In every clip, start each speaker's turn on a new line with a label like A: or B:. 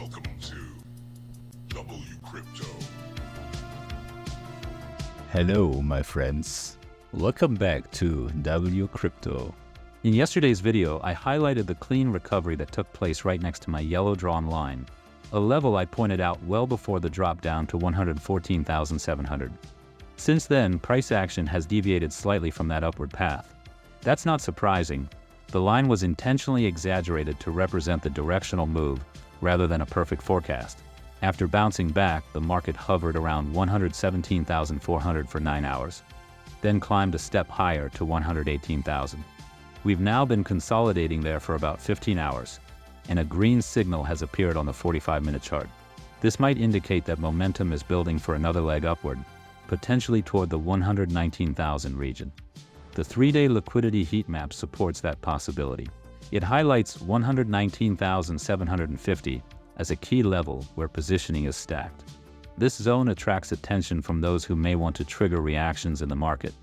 A: Welcome to WCrypto.
B: Hello, my friends. Welcome back to WCrypto. In yesterday's video, I highlighted the clean recovery that took place right next to my yellow drawn line, a level I pointed out well before the drop down to 114,700. Since then, price action has deviated slightly from that upward path. That's not surprising. The line was intentionally exaggerated to represent the directional move rather than a perfect forecast. After bouncing back, the market hovered around 117,400 for 9 hours, then climbed a step higher to 118,000. We've now been consolidating there for about 15 hours, and a green signal has appeared on the 45-minute chart. This might indicate that momentum is building for another leg upward, potentially toward the 119,000 region. The 3-day liquidity heat map supports that possibility. It highlights 119,750 as a key level where positioning is stacked. This zone attracts attention from those who may want to trigger reactions in the market,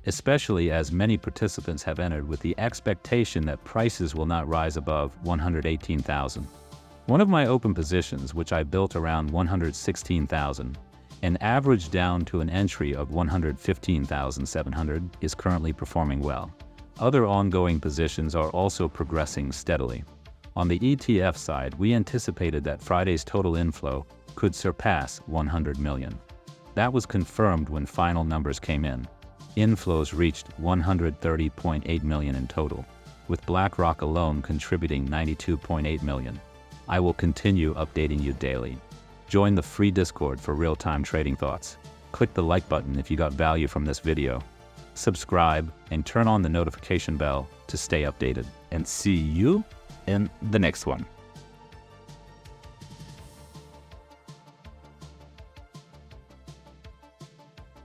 B: especially as many participants have entered with the expectation that prices will not rise above 118,000. One of my open positions, which I built around 116,000, and averaged down to an entry of 115,700, is currently performing well. Other ongoing positions are also progressing steadily. On the ETF side, we anticipated that Friday's total inflow could surpass 100 million. That was confirmed when final numbers came in. Inflows reached 130.8 million in total, with BlackRock alone contributing 92.8 million. I will continue updating you daily. Join the free Discord for real-time trading thoughts. Click the like button if you got value from this video. Subscribe and turn on the notification bell to stay updated. And see you in the next one.